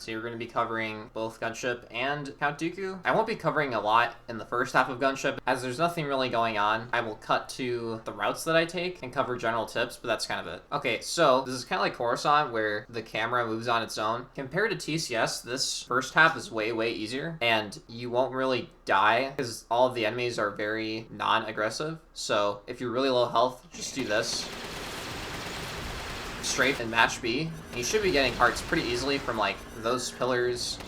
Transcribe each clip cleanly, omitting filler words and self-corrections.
So you're going to be covering both Gunship and Count Dooku. I won't be covering a lot in the first half of Gunship, as there's nothing really going on. I will cut to the routes that I take and cover general tips, but that's kind of it. Okay, so this is kind of like Coruscant, where the camera moves on its own. Compared to TCS, this first half is way easier, and you won't really die because all of the enemies are very non-aggressive. So if you're really low health, just do this. Straight and match B. You should be getting hearts pretty easily from like those pillars,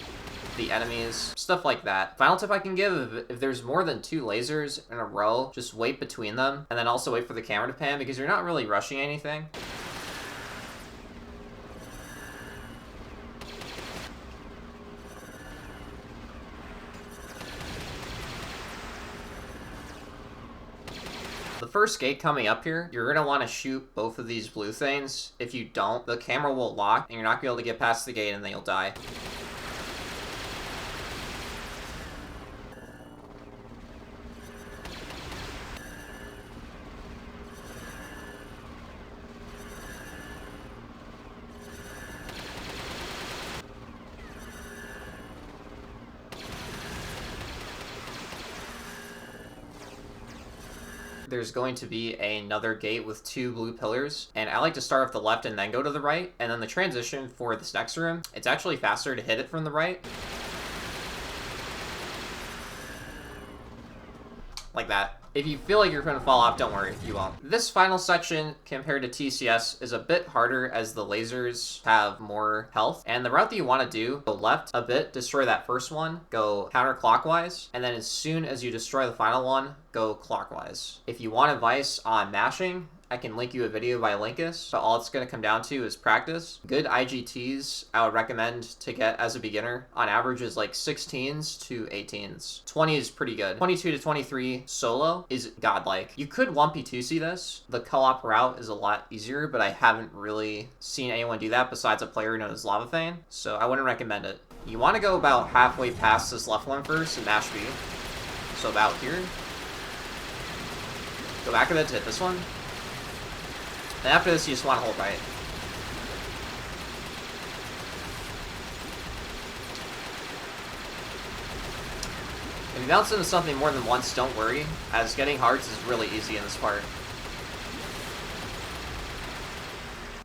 the enemies, stuff like that. Final tip I can give, if there's more than 2 lasers in a row, just wait between them, and then also wait for the camera to pan because you're not really rushing anything. The first gate coming up here, you're going to want to shoot both of these blue things. If you don't, the camera will lock and you're not going to be able to get past the gate and then you'll die. There's going to be another gate with 2 blue pillars, and I like to start off the left and then go to the right, and then the transition for this next room, it's actually faster to hit it from the right. Like that. If you feel like you're going to fall off, don't worry, you won't. This final section, compared to TCS, is a bit harder as the lasers have more health. And the route that you want to do, go left a bit, destroy that first one, go counterclockwise, and then as soon as you destroy the final one, go clockwise. If you want advice on mashing, I can link you a video by Linkus, but all it's going to come down to is practice. Good IGTs I would recommend to get as a beginner on average is like 16s to 18s. 20 is pretty good. 22 to 23 solo is godlike. You could 1P2C this. The co-op route is a lot easier, but I haven't really seen anyone do that besides a player known as Lavathane, so I wouldn't recommend it. You want to go about halfway past this left one first and mash B. So about here. Go back a bit to hit this one. And after this, you just want to hold right. If you bounce into something more than once, don't worry, as getting hearts is really easy in this part.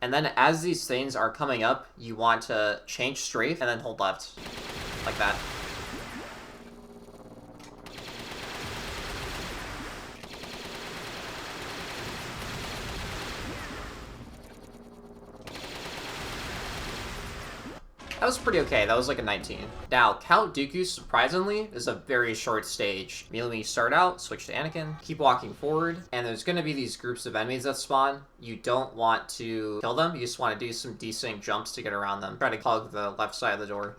And then as these things are coming up, you want to change strafe and then hold left. Like that. That was pretty okay. That was like a 19. Now, Count Dooku, surprisingly, is a very short stage. Immediately when you start out, switch to Anakin, keep walking forward, and there's going to be these groups of enemies that spawn. You don't want to kill them. You just want to do some decent jumps to get around them. Try to hug the left side of the door.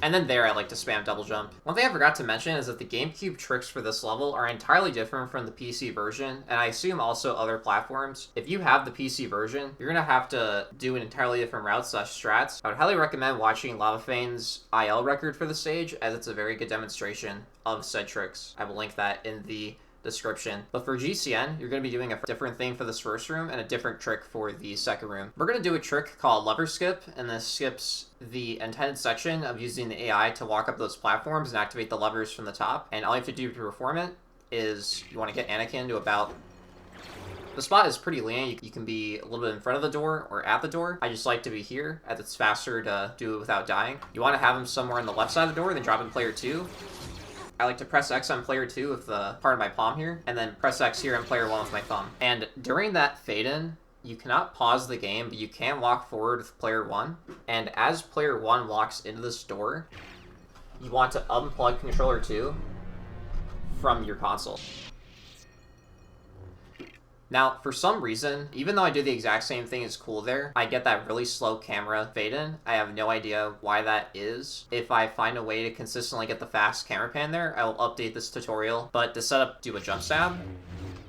And then there, I like to spam double jump. One thing I forgot to mention is that the GameCube tricks for this level are entirely different from the PC version, and I assume also other platforms. If you have the PC version, you're going to have to do an entirely different route / strats. I would highly recommend watching Lavafane's IL record for the stage, as it's a very good demonstration of said tricks. I will link that in the description. But for GCN, you're going to be doing a different thing for this first room and a different trick for the second room. We're going to do a trick called lever skip, and this skips the intended section of using the AI to walk up those platforms and activate the levers from the top. And all you have to do to perform it is you want to get Anakin to about... The spot is pretty lenient. You can be a little bit in front of the door or at the door. I just like to be here, as it's faster to do it without dying. You want to have him somewhere on the left side of the door, then drop in player 2. I like to press X on player 2 with the part of my palm here, and then press X here on player 1 with my thumb. And during that fade-in, you cannot pause the game, but you can walk forward with player 1. And as player 1 walks into this door, you want to unplug controller 2 from your console. Now, for some reason, even though I do the exact same thing as cool there, I get that really slow camera fade-in. I have no idea why that is. If I find a way to consistently get the fast camera pan there, I will update this tutorial. But to set up, do a jump stab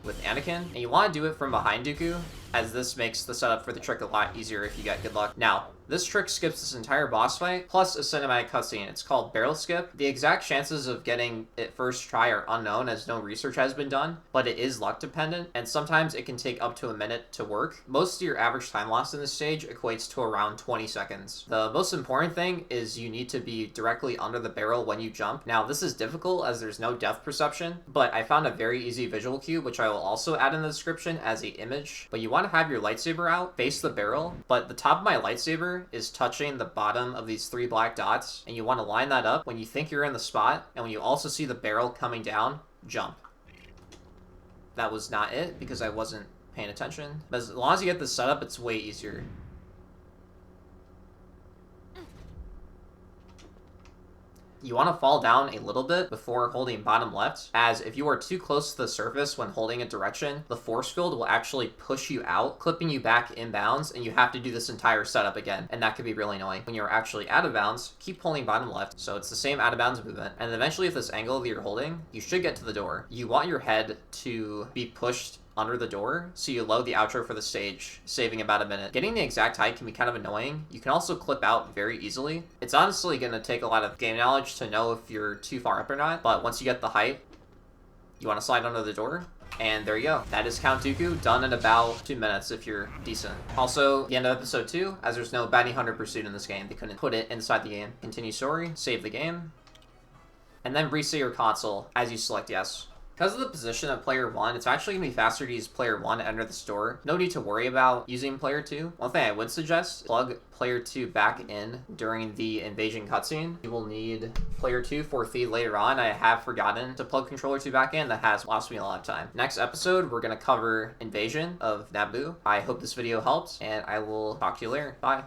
with Anakin, and you want to do it from behind Dooku, as this makes the setup for the trick a lot easier if you get good luck. Now, this trick skips this entire boss fight, plus a cinematic cutscene. It's called Barrel Skip. The exact chances of getting it first try are unknown as no research has been done, but it is luck dependent, and sometimes it can take up to a minute to work. Most of your average time lost in this stage equates to around 20 seconds. The most important thing is you need to be directly under the barrel when you jump. Now, this is difficult as there's no depth perception, but I found a very easy visual cue, which I will also add in the description as an image. But you want to have your lightsaber out, face the barrel, but the top of my lightsaber is touching the bottom of these 3 black dots, and you want to line that up when you think you're in the spot, and when you also see the barrel coming down, jump. That was not it because I wasn't paying attention. But as long as you get this set up, it's way easier. You want to fall down a little bit before holding bottom left, as if you are too close to the surface when holding a direction, the force field will actually push you out, clipping you back inbounds, and you have to do this entire setup again, and that could be really annoying. When you're actually out of bounds, keep holding bottom left, so it's the same out of bounds movement, and eventually with this angle that you're holding, you should get to the door. You want your head to be pushed under the door, so you load the outro for the stage, saving about a minute. Getting the exact height can be kind of annoying. You can also clip out very easily. It's honestly going to take a lot of game knowledge to know if you're too far up or not, but once you get the height, you want to slide under the door, and there you go. That is Count Dooku, done in about 2 minutes if you're decent. Also, the end of episode 2, as there's no bounty hunter pursuit in this game, they couldn't put it inside the game. Continue story, save the game, and then reset your console as you select yes. Because of the position of player 1, it's actually going to be faster to use player 1 to enter the store. No need to worry about using player 2. One thing I would suggest, plug player 2 back in during the invasion cutscene. You will need player 2 for Theed later on. I have forgotten to plug controller 2 back in. That has lost me a lot of time. Next episode, we're going to cover invasion of Naboo. I hope this video helped, and I will talk to you later. Bye.